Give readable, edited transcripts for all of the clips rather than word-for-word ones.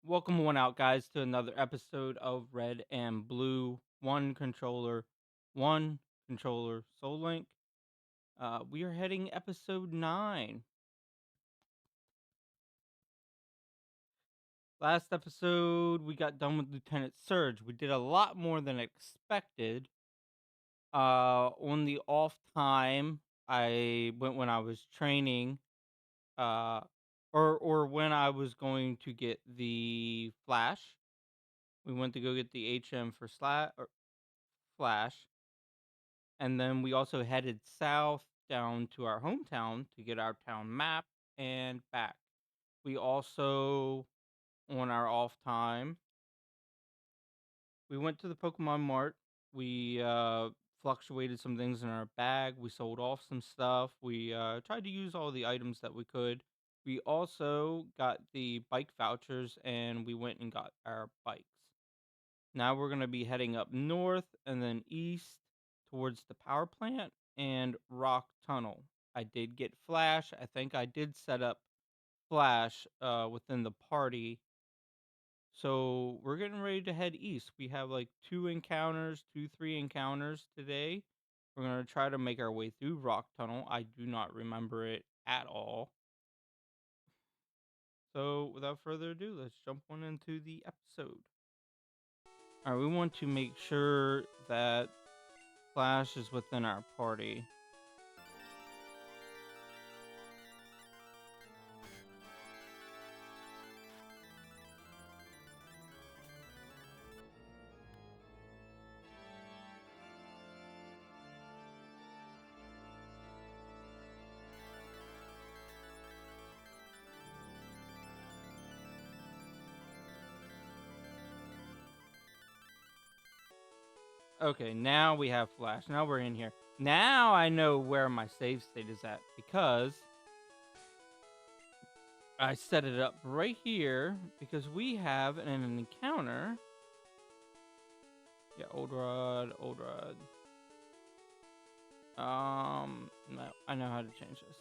Welcome one out, guys, to another episode of Red and Blue. One controller, Soullink. We are heading episode 9. Last episode, we got done with Lieutenant Surge. We did a lot more than expected. On the off time, I went when I was training, uh, or when I was going to get the Flash. We went to go get the HM for Flash. And then we also headed south down to our hometown to get our town map and back. We also, on our off time, we went to the Pokemon Mart. We fluctuated some things in our bag. We sold off some stuff. We tried to use all the items that we could. We also got the bike vouchers and we went and got our bikes. Now we're going to be heading up north and then east towards the power plant and Rock Tunnel. I did get Flash. I think I did set up Flash within the party. So we're getting ready to head east. We have like three encounters today. We're going to try to make our way through Rock Tunnel. I do not remember it at all. So without further ado, let's jump on into the episode. All right, we want to make sure that Flash is within our party. Okay, now we have Flash. Now we're in here. Now I know where my save state is at because I set it up right here because we have an encounter. Yeah, old rod. No, I know how to change this.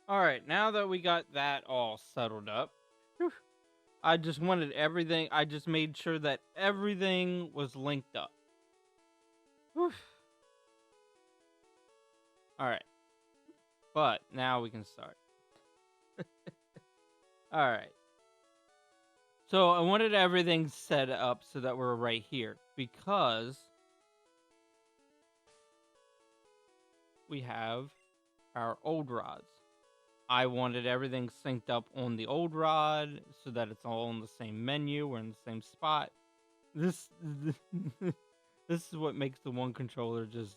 All right, now that we got that all settled up, whew, I just wanted everything. I just made sure that everything was linked up. Whew. All right, but now we can start. All right. So I wanted everything set up so that we're right here because we have our old rods. I wanted everything synced up on the old rod so that it's all in the same menu. We're in the same spot. This this is what makes the one controller just.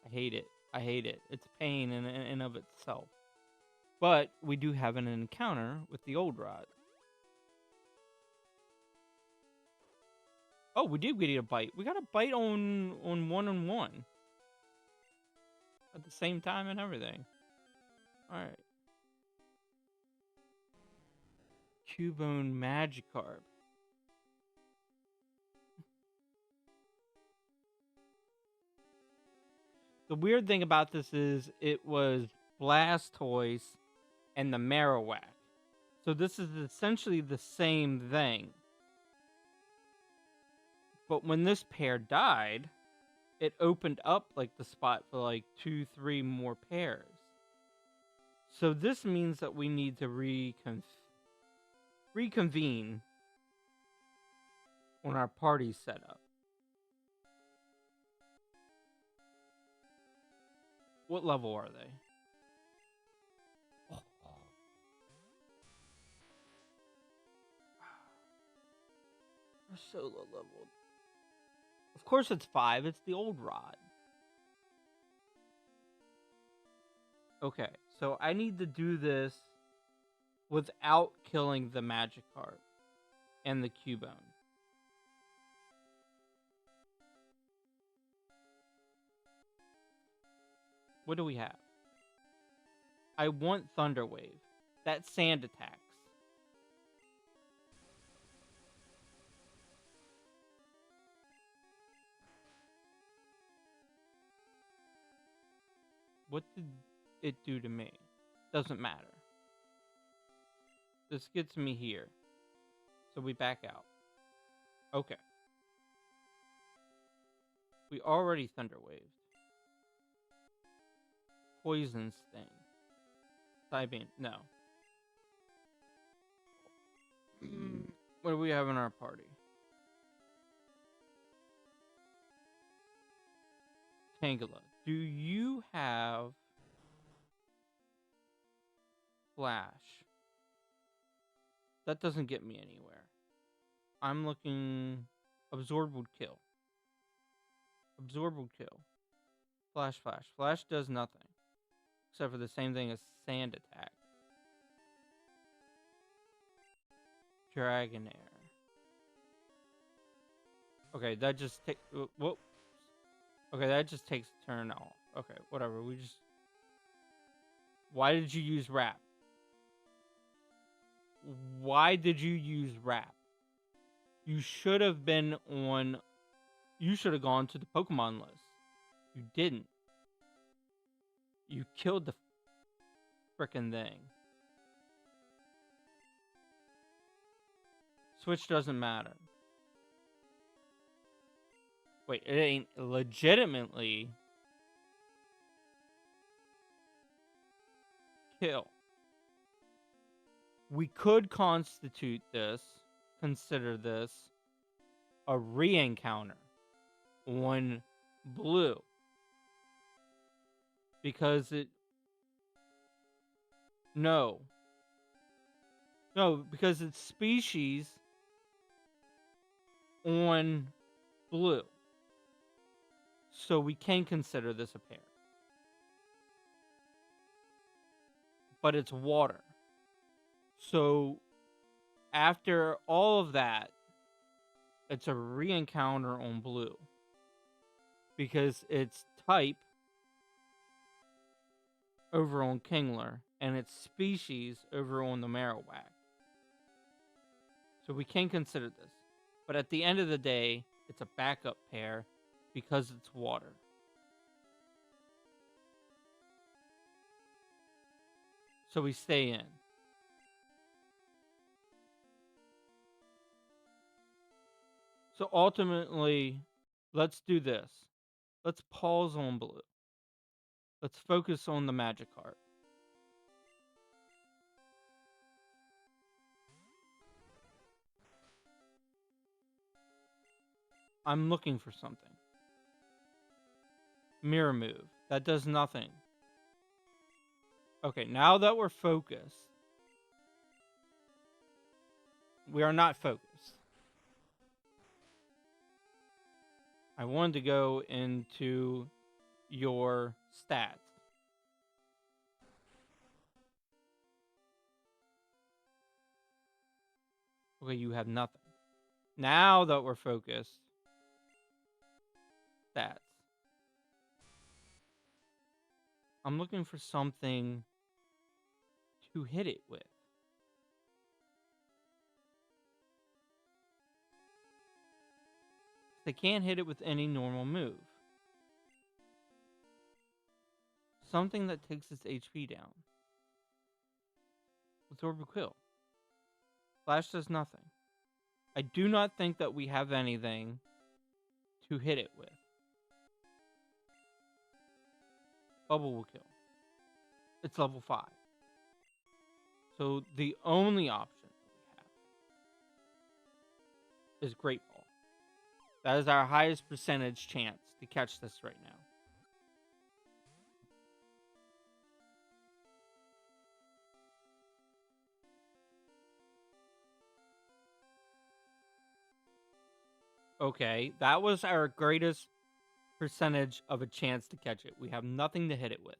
I hate it. I hate it. It's pain in and of itself. But we do have an encounter with the old rod. Oh, we did get a bite. We got a bite on 1-on-1 at the same time and everything. All right. Cubone Magikarp. The weird thing about this is it was Blastoise and the Marowak. So this is essentially the same thing. But when this pair died, it opened up like the spot for like 2-3 more pairs. So this means that we need to reconvene on our party setup. What level are they? They're so low leveled. Of course it's 5. It's the old rod. Okay, so I need to do this without killing the Magikarp and the Cubone. What do we have? I want Thunder Wave. That sand attacks. What did it do to me? Doesn't matter. This gets me here. So we back out. Okay. We already Thunder Waved. Poison Sting. Psybeam. No. What do we have in our party? Tangela. Do you have Flash? That doesn't get me anywhere. I'm looking... Absorb would kill. Absorb would kill. Flash, Flash. Flash does nothing. Except for the same thing as Sand Attack. Dragonair. Okay, that just takes... Whoop. Okay, that just takes a turn off. Okay, whatever. We just... Why did you use Wrap? Why did you use Wrap? You should have been on... You should have gone to the Pokemon list. You didn't. You killed the frickin' thing. Switch doesn't matter. Wait, it ain't legitimately kill. We could consider this a re-encounter on Blue. Because it... No. No, because it's species on Blue. So we can consider this a pair. But it's water. So after all of that, it's a re-encounter on Blue. Because it's type over on Kingler, and its species over on the Marowak. So we can consider this. But at the end of the day, it's a backup pair because it's water. So we stay in. So ultimately, let's do this. Let's pause on Blue. Let's focus on the Magikarp. I'm looking for something. Mirror move. That does nothing. Okay, now that we're focused. We are not focused. I wanted to go into your stats. Okay, you have nothing. Now that we're focused, stats. I'm looking for something to hit it with. They can't hit it with any normal move. Something that takes its HP down. Absorb will kill. Flash does nothing. I do not think that we have anything to hit it with. Bubble will kill. It's level 5. So the only option we have is Great Ball. That is our highest percentage chance to catch this right now. Okay, that was our greatest percentage of a chance to catch it. We have nothing to hit it with.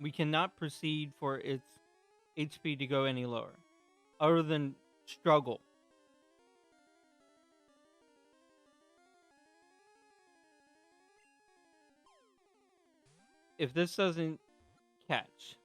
We cannot proceed for its HP to go any lower. Other than struggle. if this doesn't catch,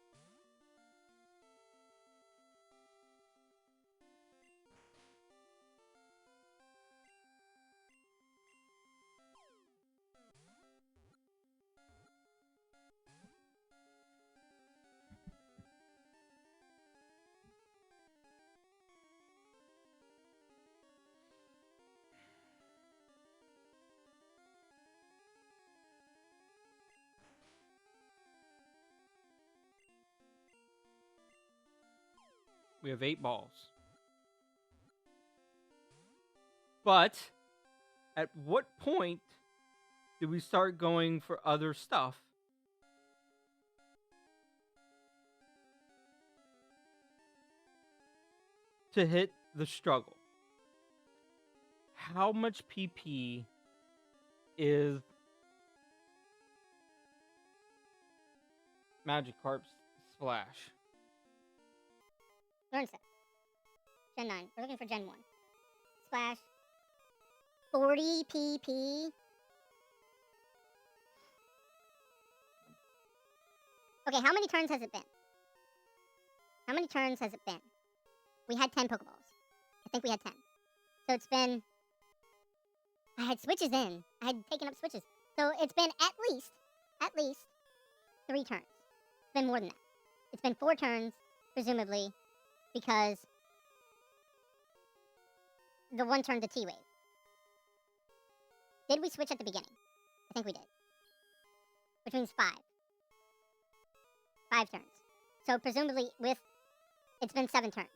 we have 8 balls. But at what point do we start going for other stuff? To hit the struggle. How much PP is Magikarp's Splash? Learn set. Gen 9. We're looking for Gen 1. Splash. 40 PP. Okay, how many turns has it been? How many turns has it been? We had 10 Pokeballs. I think we had 10. So it's been... I had switches in. I had taken up switches. So it's been at least 3 turns. It's been more than that. It's been 4 turns, presumably, because the 1 turn to T-Wave. Did we switch at the beginning? I think we did. Which means 5. 5 turns. So presumably it's been 7 turns.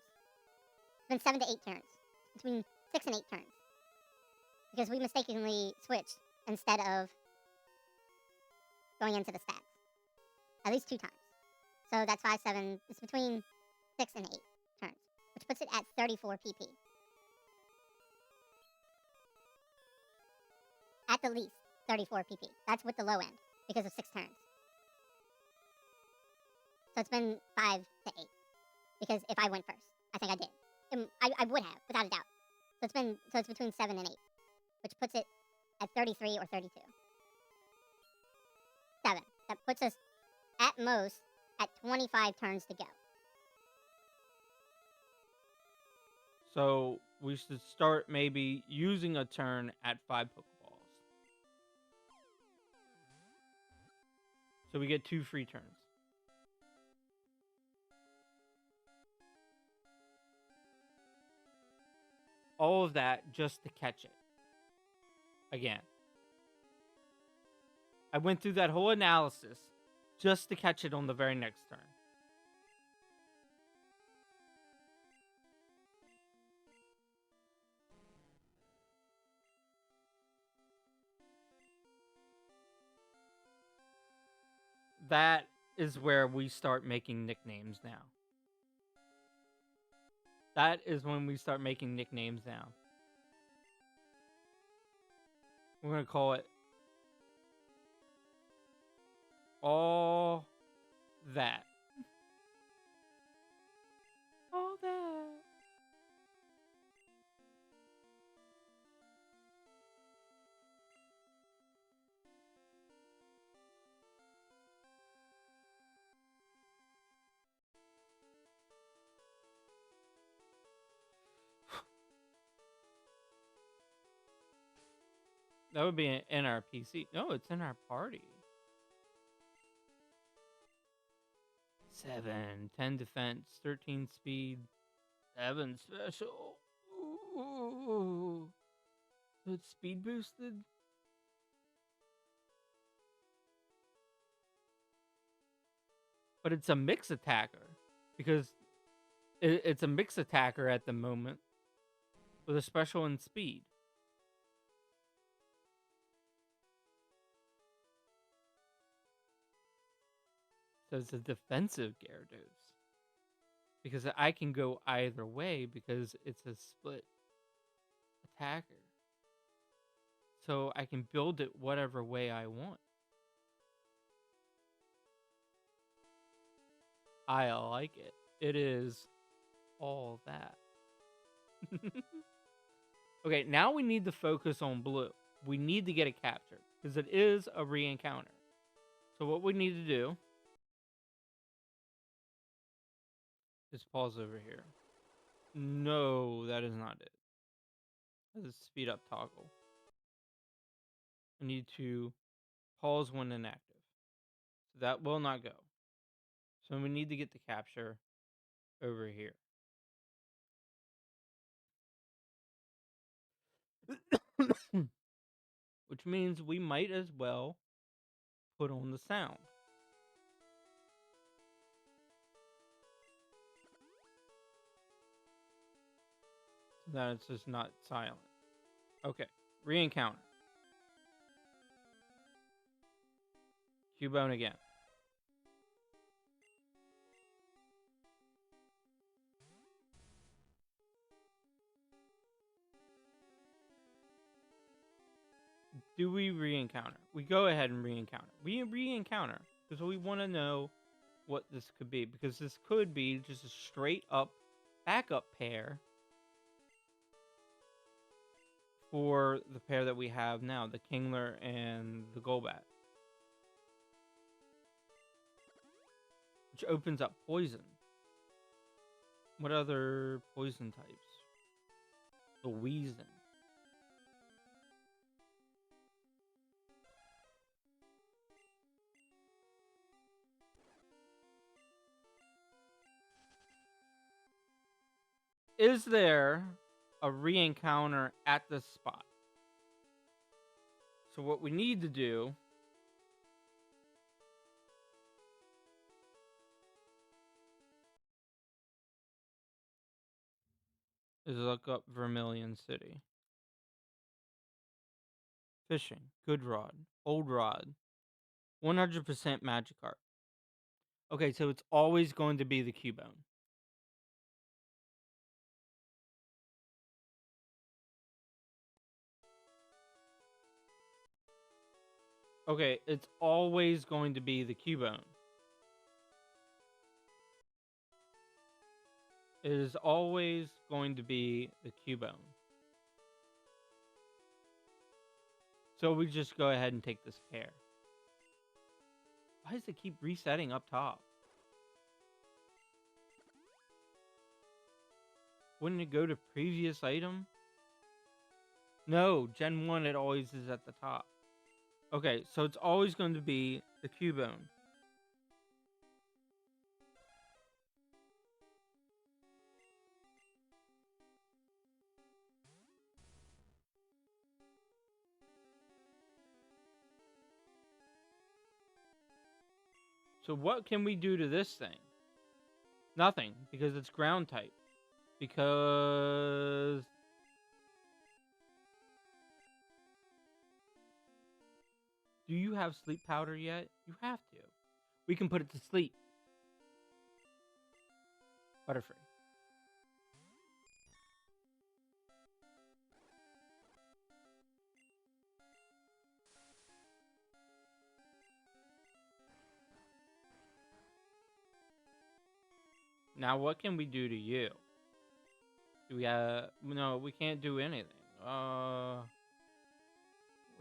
It's been 7 to 8 turns. Between 6 and 8 turns. Because we mistakenly switched instead of going into the stats. At least 2 times. So that's 5, 7. It's between 6 and 8 turns. Which puts it at 34 PP. At the least 34 PP. That's with the low end. Because of 6 turns. So it's been 5 to 8. Because if I went first. I think I did. I would have, without a doubt. So it's between 7 and 8. Which puts it at 33 or 32. 7. That puts us, at most, at 25 turns to go. So we should start maybe using a turn at 5 Pokeballs. So we get 2 free turns. All of that just to catch it. Again. I went through that whole analysis just to catch it on the very next turn. That is where we start making nicknames now. That is when we start making nicknames now. We're going to call it all that. All that. That would be in our PC. No, it's in our party. 7, 10 defense, 13 speed, 7 special. Ooh. So it's speed boosted? But it's a mix attacker. Because it's a mix attacker at the moment. With a special in speed. So it's a defensive Gyarados. Because I can go either way because it's a split attacker. So I can build it whatever way I want. I like it. It is all that. Okay, now we need to focus on blue. We need to get it captured because it is a re-encounter. So what we need to do is pause over here. No, that is not it. That is speed up toggle. I need to pause when inactive. So that will not go. So we need to get the capture over here. Which means we might as well put on the sound. So that it's just not silent. Okay, re-encounter. Cubone again. Do we re-encounter? We go ahead and re-encounter. We re-encounter because we want to know what this could be. Because this could be just a straight up backup pair for the pair that we have now, the Kingler and the Golbat. Which opens up poison. What other poison types? The Weezing. Is there a re-encounter at this spot? So what we need to do is look up Vermilion City. Fishing, good rod, old rod, 100% Magikarp. Okay, so it's always going to be the Cubone. Okay, it's always going to be the Cubone. It is always going to be the Cubone. So we just go ahead and take this pair. Why does it keep resetting up top? Wouldn't it go to previous item? No, Gen 1 it always is at the top. Okay, so it's always going to be the Cubone. So what can we do to this thing? Nothing, because it's ground type. Because... Do you have sleep powder yet? You have to. We can put it to sleep. Butterfree. Now what can we do to you? Do we have... No, we can't do anything. What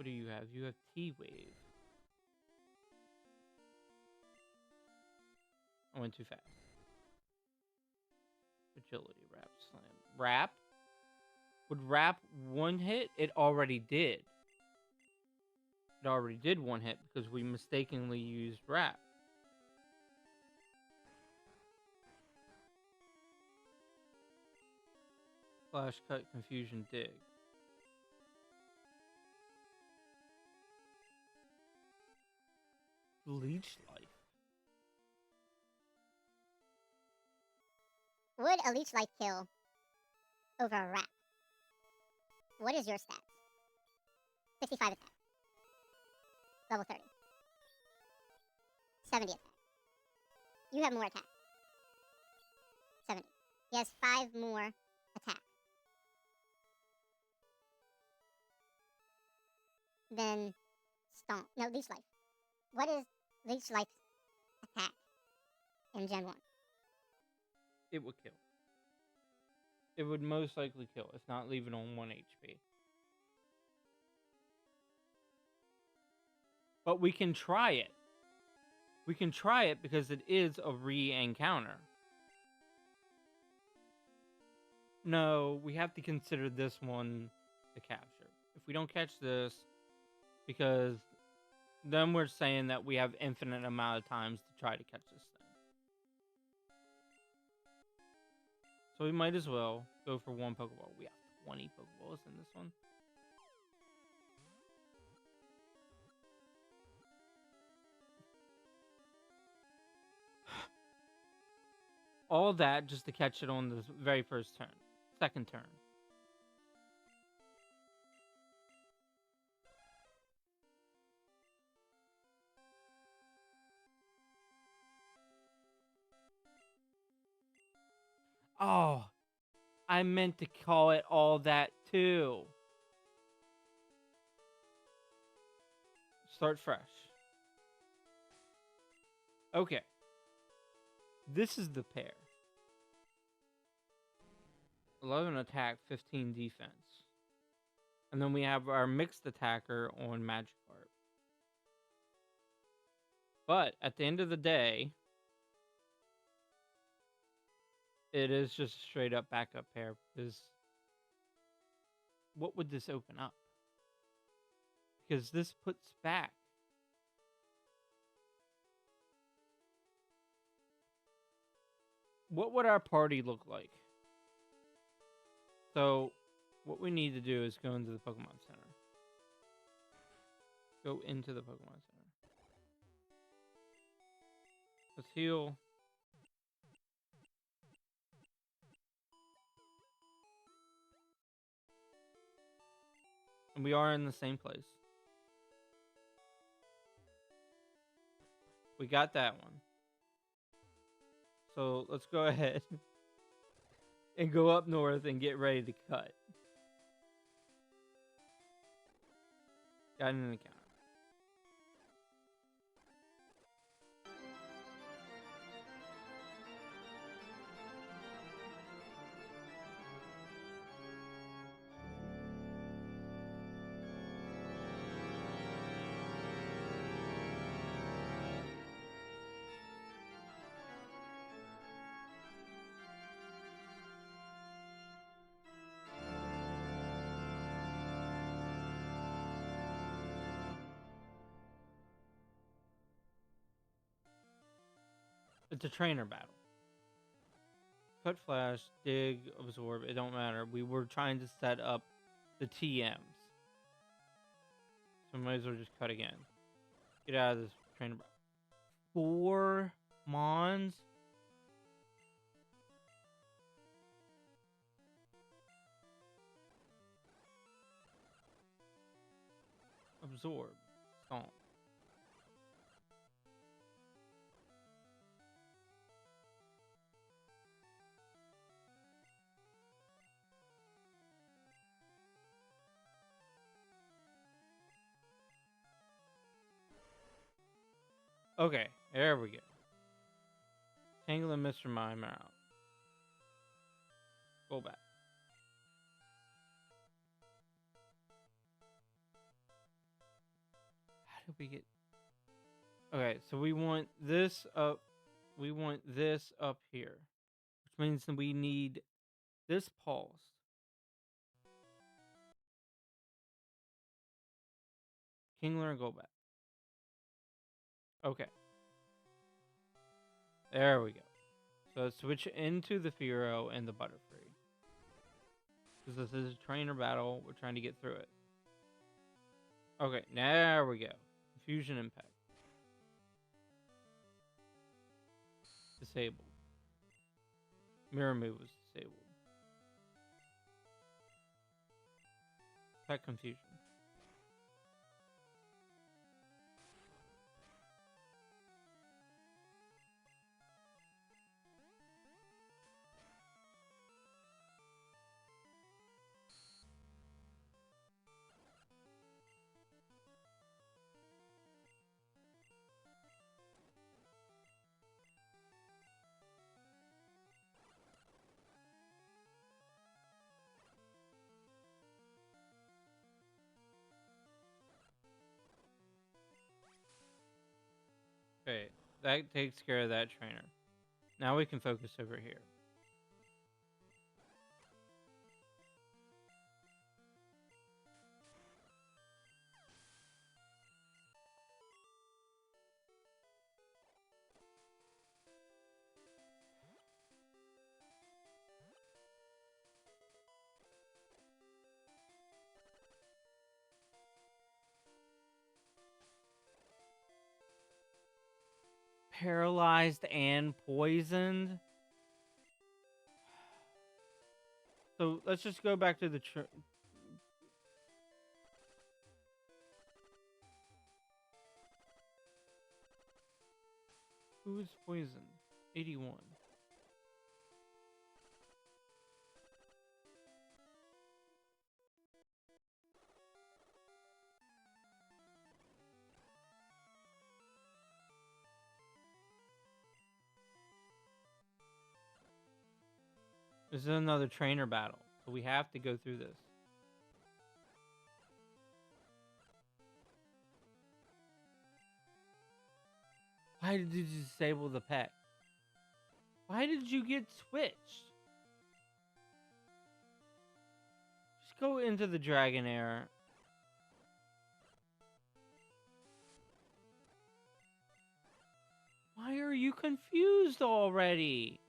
do you have? You have T-Wave. I went too fast. Agility, Wrap, Slam. Wrap? Would Wrap one hit? It already did. It already did one hit because we mistakenly used Wrap. Flash Cut, Confusion, Dig. Leech Life. Would a Leech Life kill over a Wrap? What is your stats? 65 attack. Level 30. 70 attack. You have more attack. 70. He has 5 more attack. Then Stomp. No, Leech Life. What is Leech Life's attack in Gen 1? It would kill. It would most likely kill, if not leave it on 1 HP. But we can try it. We can try it because it is a re-encounter. No, we have to consider this one to capture. If we don't catch this, because then we're saying that we have infinite amount of times to try to catch this thing. So we might as well go for one Pokeball. We have 20 Pokeballs in this one. All that just to catch it on the very first turn. Second turn. Oh, I meant to call it all that too. Start fresh. Okay. This is the pair. 11 attack, 15 defense. And then we have our mixed attacker on Magikarp. But at the end of the day, it is just a straight up backup pair. Because what would this open up? Because this puts back. What would our party look like? So, what we need to do is go into the Pokemon Center. Go into the Pokemon Center. Let's heal. And we are in the same place. We got that one. So let's go ahead and go up north and get ready to cut. Got an encounter. It's a trainer battle. Cut, flash, dig, absorb, it don't matter. We were trying to set up the TMs. So we might as well just cut again. Get out of this trainer battle. 4 Mons? Absorb. Stomp. Okay, there we go. Tangle and Mr. Mime are out. Go back. How did we get... Okay, so we want this up. We want this up here. Which means that we need this pulse. Kingler and go back. Okay. There we go. So let's switch into the Fearow and the Butterfree. Because this is a trainer battle. We're trying to get through it. Okay, there we go. Fusion Impact. Disabled. Mirror Move was disabled. Pet Confusion. Okay, That takes care of that trainer. Now we can focus over here. Paralyzed and poisoned. So let's just go back to the who is poisoned? 81. This is another trainer battle, so we have to go through this. Why did you disable the pet? Why did you get switched? Just go into the Dragonair. Why are you confused already?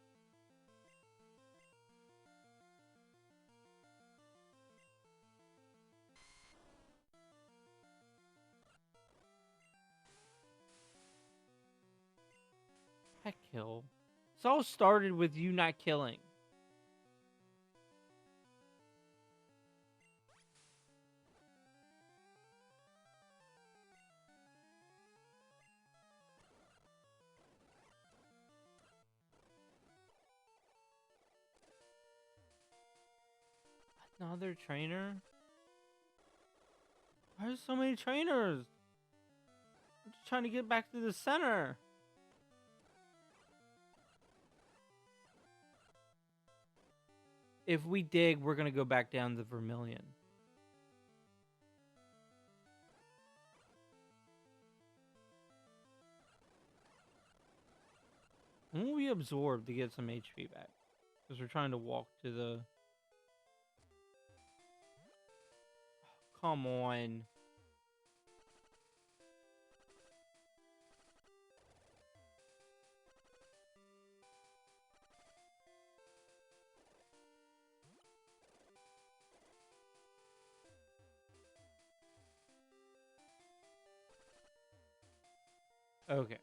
Pet kill. This all started with you not killing. Another trainer? Why are there so many trainers? I'm just trying to get back to the center. If we dig, we're gonna go back down to Vermilion. When will we absorb to get some HP back? Because we're trying to walk to the... Come on. Okay.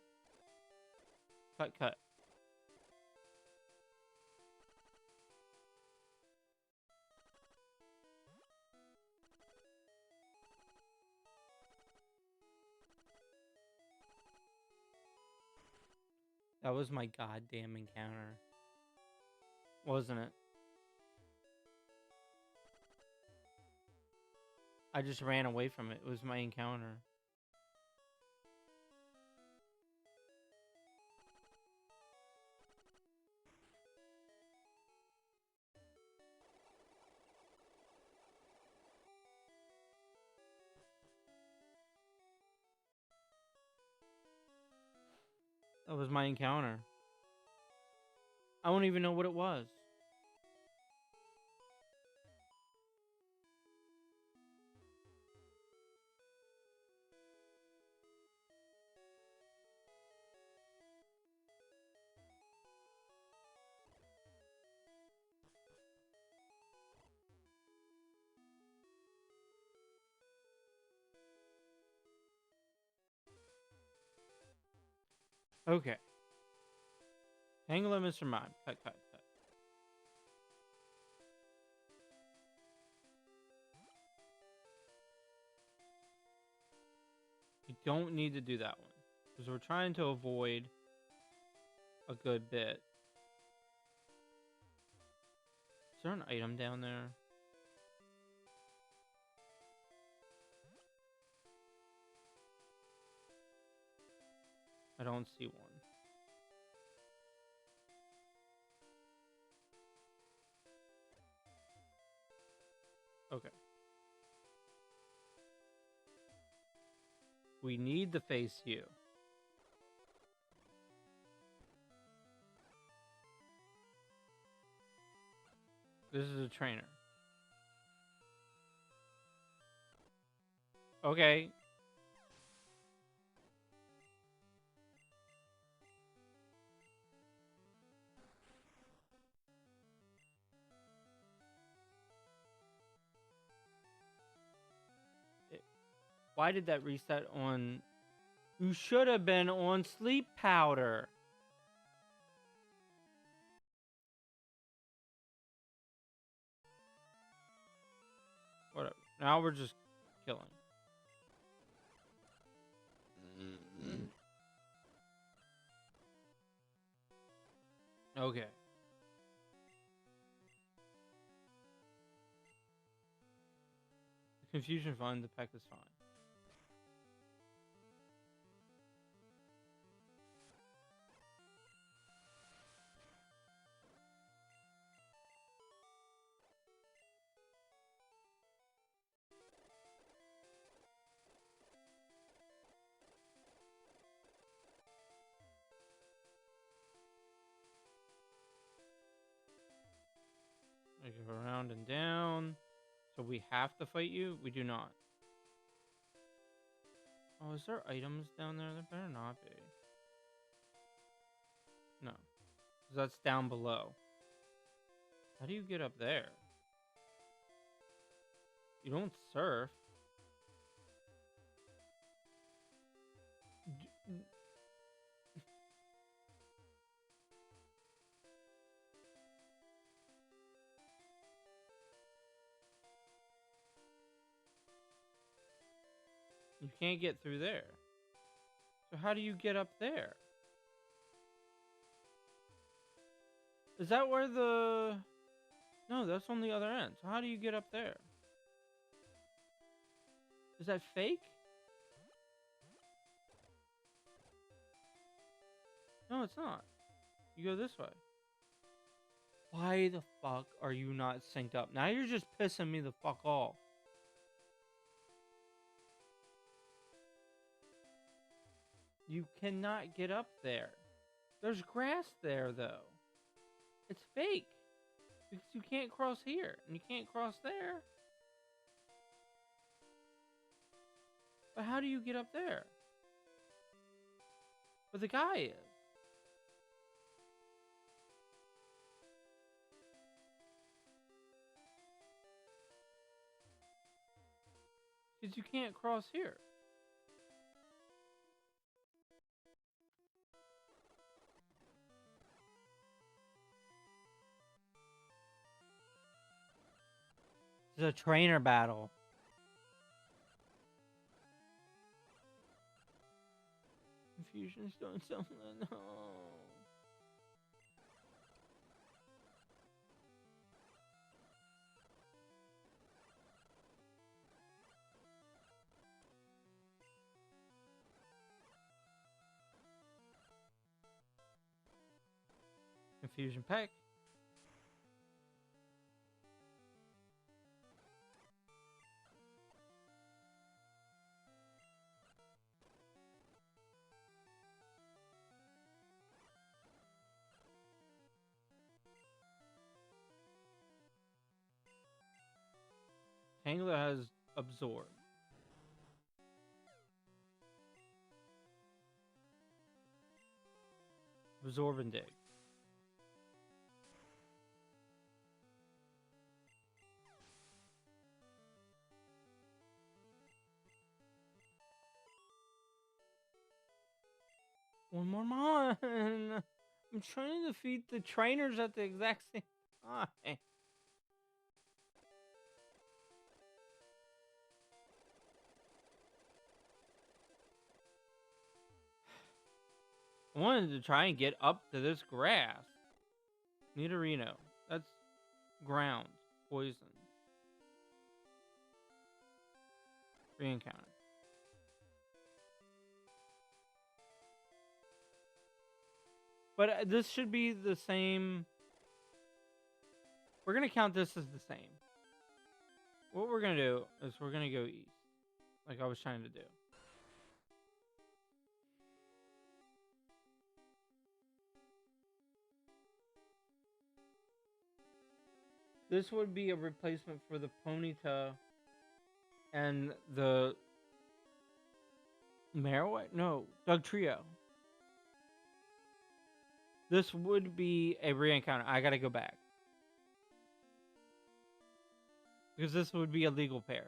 Cut, cut. That was my goddamn encounter. Wasn't it? I just ran away from it. It was my encounter. That was my encounter. I don't even know what it was. Okay. Tangle Mr. Mime. Cut, cut, cut. We don't need to do that one. Because we're trying to avoid a good bit. Is there an item down there? I don't see one. Okay. We need to face you. This is a trainer. Okay. Why did that reset on? You should have been on sleep powder. Whatever. Now we're just killing. Okay. Confusion fine. The peck is fine. I go around and down. So we have to fight you? We do not. Oh, is there items down there? There better not be. No. 'Cause that's down below. How do you get up there? You don't surf. D- You can't get through there. So how do you get up there? Is that where the... No, that's on the other end. So how do you get up there? Is that fake? No, it's not. You go this way. Why the fuck are you not synced up? Now you're just pissing me the fuck off. You cannot get up there. There's grass there, though. It's fake. Because you can't cross here. And you can't cross there. But how do you get up there? Where the guy is. Because you can't cross here. It's a trainer battle. Confusion's doing something. No. Confusion peck. Tangler has absorb. Absorb and dig. One more mon. I'm trying to defeat the trainers at the exact same time. I wanted to try and get up to this grass. Nidorino. That's ground. Poison. Re-encounter. But this should be the same. We're going to count this as the same. What we're going to do is we're going to go east. Like I was trying to do. This would be a replacement for the Ponyta and the Marowak? No, Doug Trio. This would be a re-encounter. I gotta go back. Because this would be a legal pair.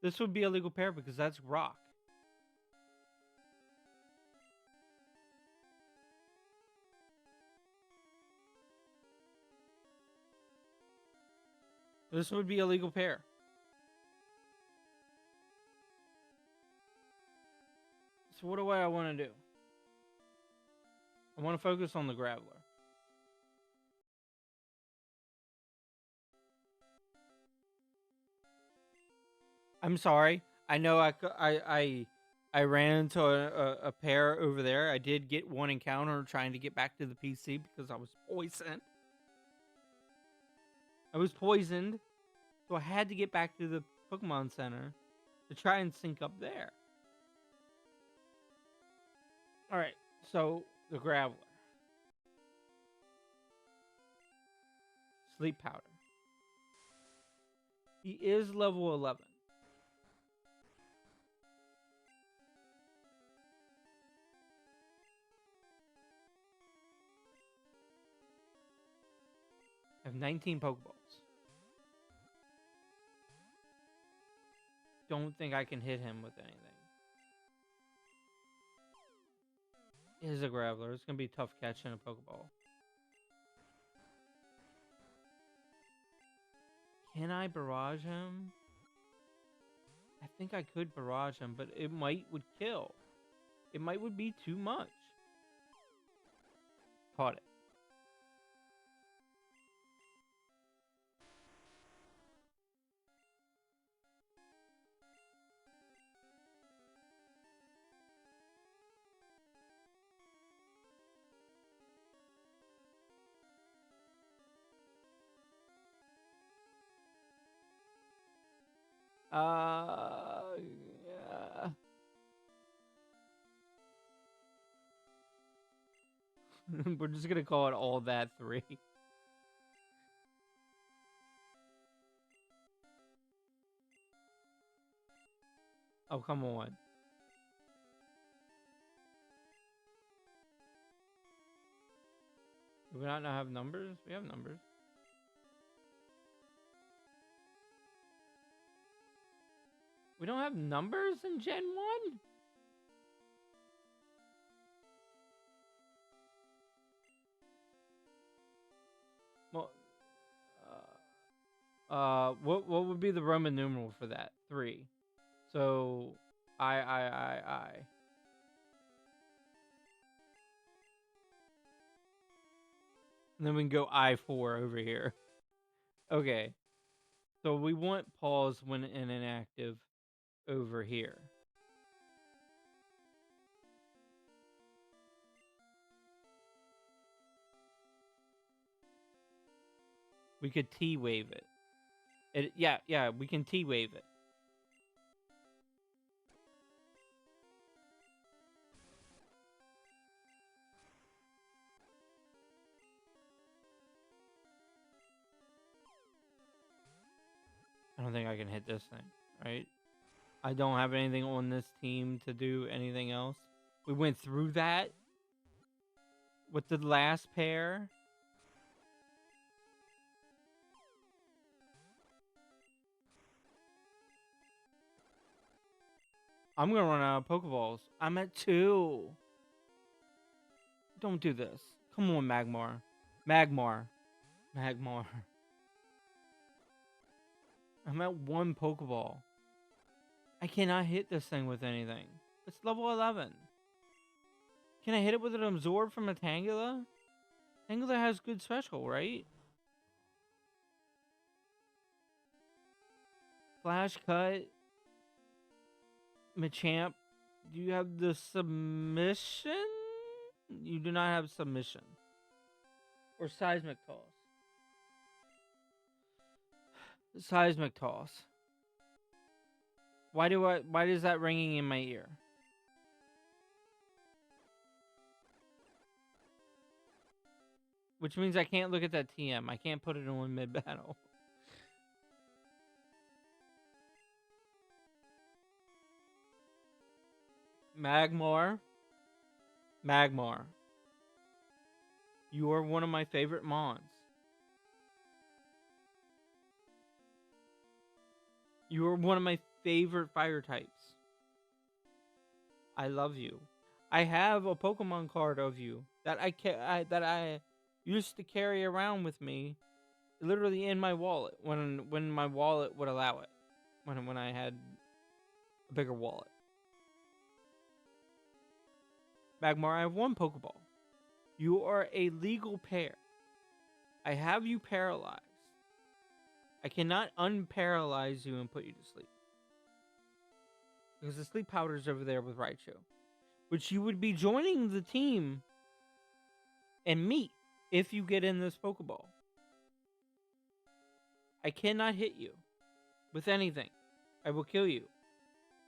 This would be a legal pair because that's rock. This would be a legal pair. So what do I want to do? I want to focus on the Graveler. I'm sorry. I know I ran into a pair over there. I did get one encounter trying to get back to the PC because I was poisoned. I was poisoned, so I had to get back to the Pokemon Center to try and sync up there. All right, so the Graveler, Sleep Powder. He is level 11. I have 19 Pokeballs. Don't think I can hit him with anything. It is a Graveler. It's going to be tough catching a Pokeball. Can I barrage him? I think I could barrage him, but it would kill. It would be too much. Caught it. Yeah. We're just gonna call it all that 3. Oh, come on. Do we not have numbers? We have numbers. We don't have numbers in Gen 1? Well, what would be the Roman numeral for that? 3. So, I. And then we can go I4 over here. Okay. So we want pause when inactive over here. We could T-wave it. Yeah, we can T-wave it. I don't think I can hit this thing, right? I don't have anything on this team to do anything else. We went through that with the last pair. I'm gonna run out of Pokeballs. I'm at 2. Don't do this. Come on, Magmar. Magmar. I'm at 1 Pokeball. I cannot hit this thing with anything. It's level 11. Can I hit it with an Absorb from a Tangela? Tangela has good special, right? Flash Cut. Machamp. Do you have the submission? You do not have submission. Or Seismic Toss. Seismic Toss. Why is that ringing in my ear? Which means I can't look at that TM. I can't put it on mid battle. Magmar. Magmar. You are one of my favorite mons. You are one of my favorite fire types. I love you. I have a Pokemon card of you that I used to carry around with me, literally in my wallet when my wallet would allow it. When I had a bigger wallet. Magmar, I have one Pokeball. You are a legal pair. I have you paralyzed. I cannot unparalyze you and put you to sleep. Because the sleep powder is over there with Raichu. Which you would be joining the team and meet if you get in this Pokeball. I cannot hit you with anything. I will kill you.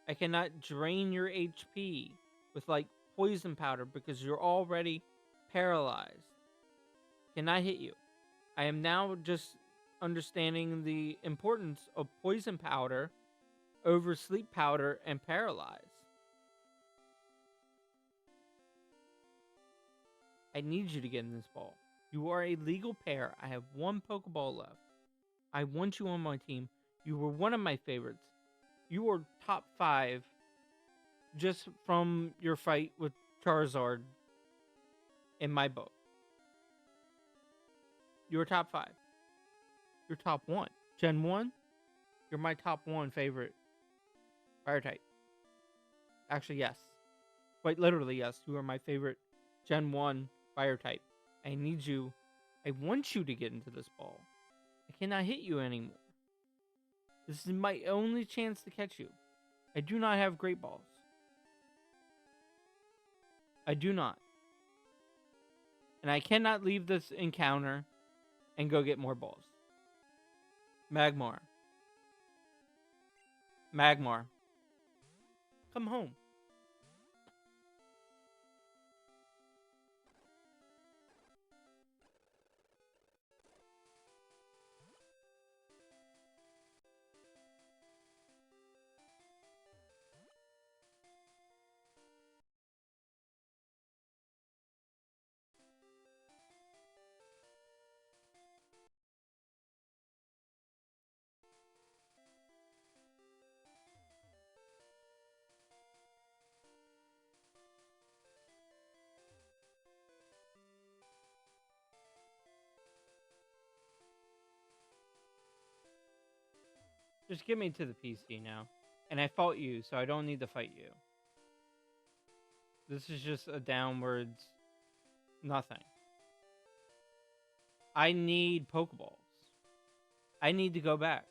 I cannot drain your HP with like poison powder because you're already paralyzed. Cannot hit you. I am now just understanding the importance of poison powder over sleep powder and paralyze. I need you to get in this ball. You are a legal pair. I have one Pokeball left. I want you on my team. You were one of my favorites. You are top 5 just from your fight with Charizard in my book. You're top 5. You're top 1. Gen 1, you're my top 1 favorite fire type. Actually, yes. Quite literally, yes. You are my favorite Gen 1 fire type. I need you. I want you to get into this ball. I cannot hit you anymore. This is my only chance to catch you. I do not have great balls. I do not. And I cannot leave this encounter and go get more balls. Magmar. Magmar. Come home. Just get me to the PC now. And I fought you, so I don't need to fight you. This is just a downwards nothing. I need Pokeballs. I need to go back.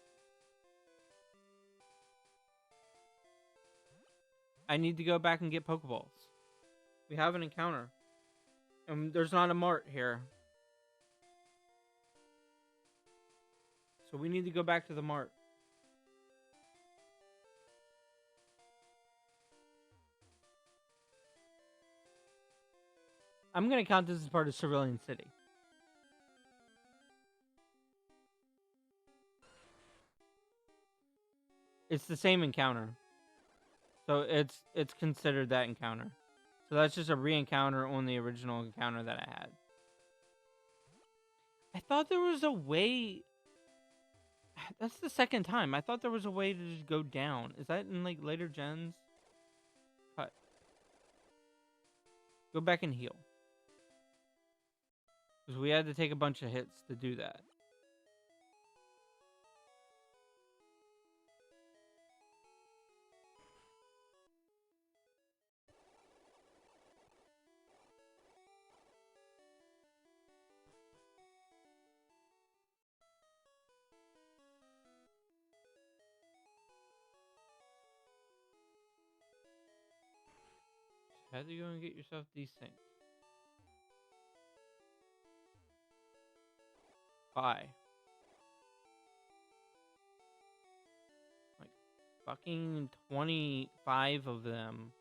I need to go back and get Pokeballs. We have an encounter. And there's not a mart here. So we need to go back to the mart. I'm going to count this as part of Cerulean City. It's the same encounter. So it's considered that encounter. So that's just a re-encounter on the original encounter that I had. I thought there was a way... That's the second time. I thought there was a way to just go down. Is that in like later gens? Cut. Go back and heal. Because we had to take a bunch of hits to do that. Had to go and get yourself these things. Bye. Like, bye. fucking 25 of them.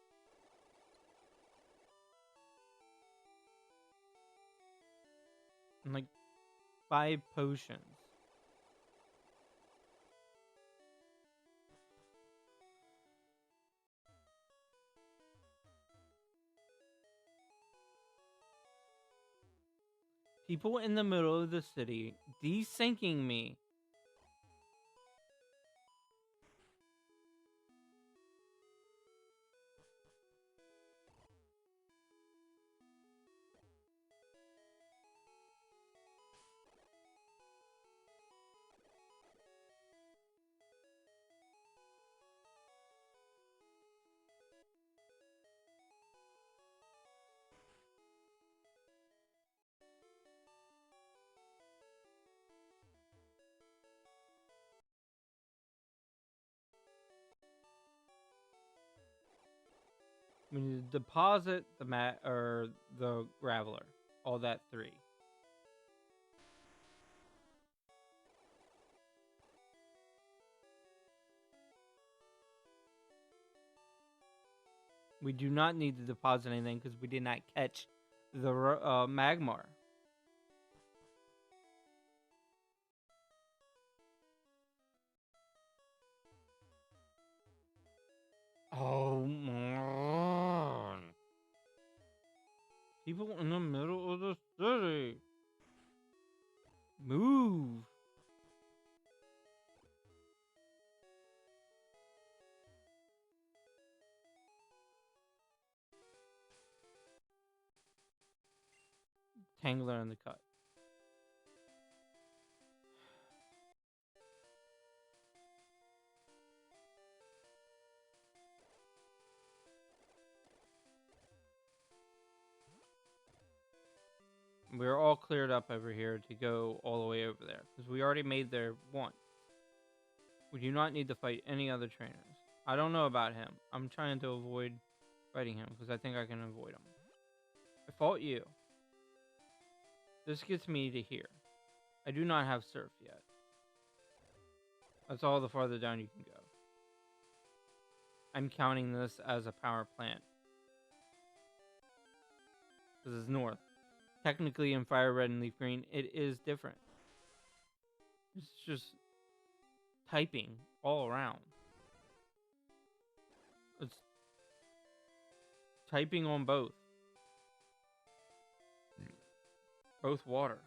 And like 5 potions. People in the middle of the city desyncing me. We need to deposit the or the graveler. All that 3. We do not need to deposit anything because we did not catch the Magmar. Oh man. People in the middle of the city. Move. Tangler in the cut. We're all cleared up over here to go all the way over there because we already made there once. We do not need to fight any other trainers. I don't know about him. I'm trying to avoid fighting him because I think I can avoid him. I fought you. This gets me to here. I do not have surf yet. That's all the farther down you can go. I'm counting this as a power plant. This is north. Technically in fire red and leaf green, it is different. It's just typing all around. It's typing on both. Both water.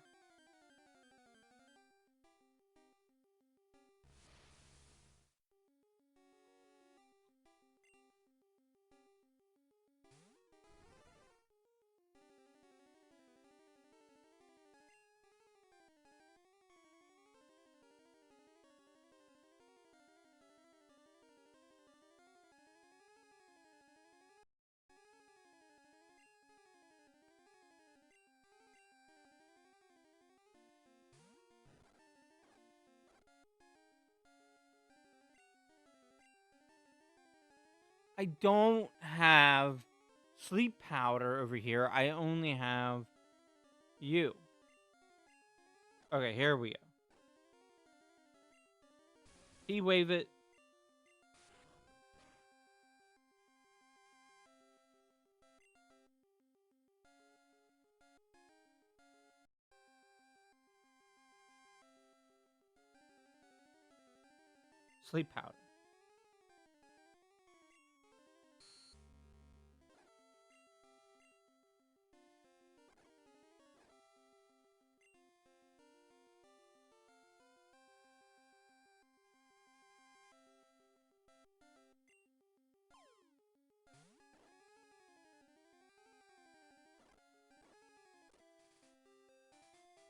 I don't have sleep powder over here. I only have you. Okay, here we go. He wave it. Sleep powder.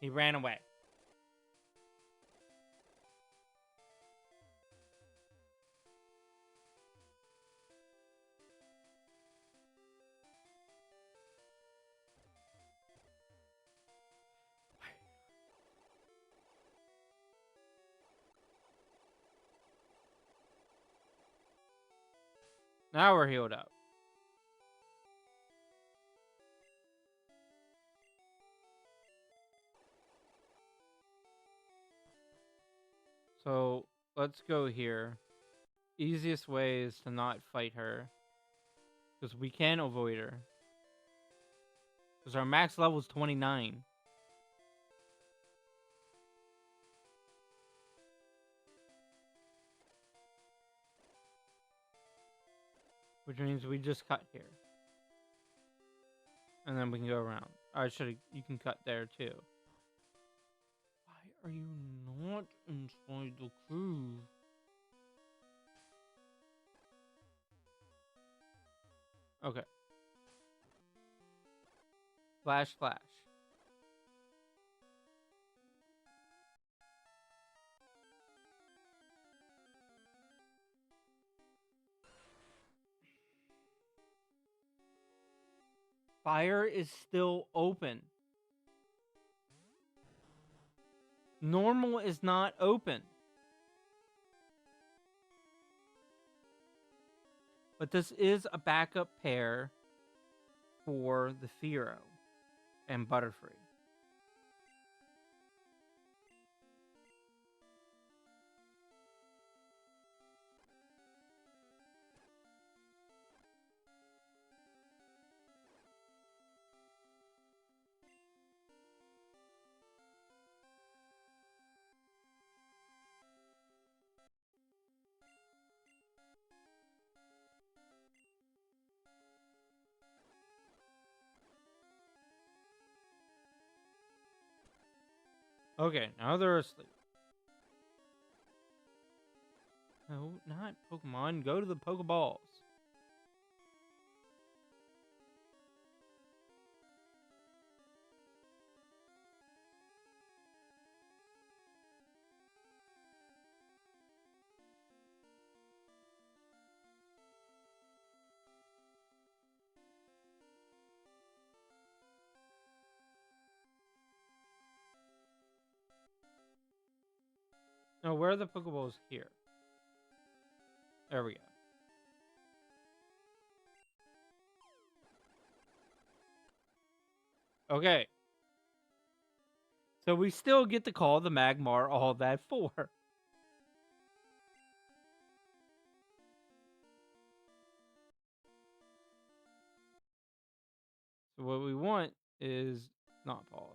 He ran away. Now we're healed up. So let's go here. easiest way is to not fight her. Because we can avoid her. Because our max level is 29. Which means we just cut here. And then we can go around. I should. You can cut there too. Why are you not inside the cave? Okay. Flash, flash. Fire is still open. Normal is not open. But this is a backup pair for the Firo and Butterfree. Okay, now they're asleep. No, not Pokemon. Go to the Pokeballs. No, where are the Pokeballs? Here. There we go. Okay. So we still get to call the Magmar all that for. So what we want is not pause.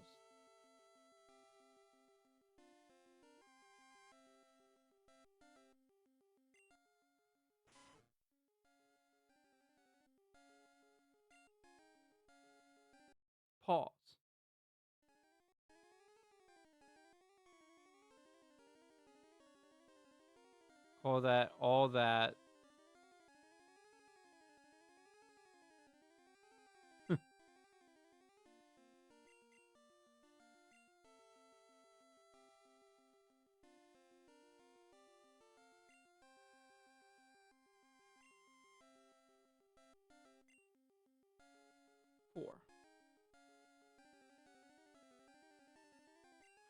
Pause. Call that all that. Four.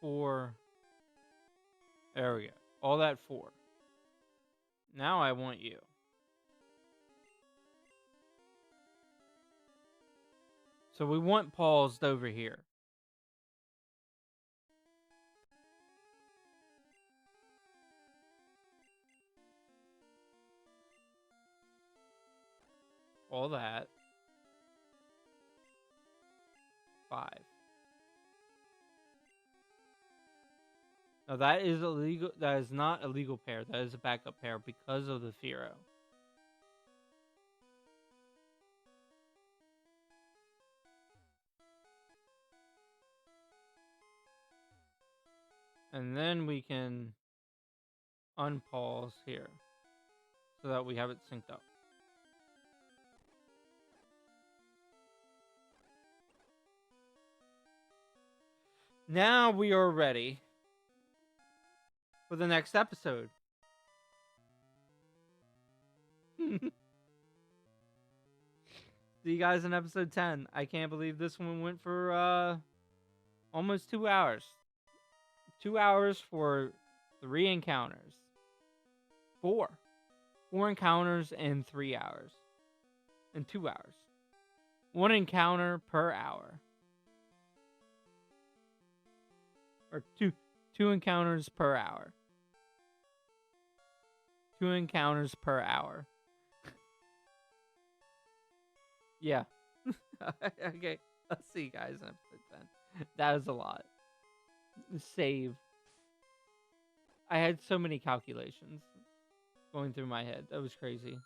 Four. There we go. All that four. Now I want you. So we want paused over here. All that. 5. Now that is illegal. That is not a legal pair. That is a backup pair because of the Firo. And then we can unpause here so that we have it synced up. Now we are ready for the next episode. See you guys in episode 10. I can't believe this one went for almost 2 hours. 2 hours for 3 encounters. 4. 4 encounters in 3 hours. In 2 hours. 1 encounter per hour. Or two encounters per hour. 2 encounters per hour. Yeah. Okay. Let's see, guys. In episode 10. That was a lot. Save. I had so many calculations going through my head. That was crazy.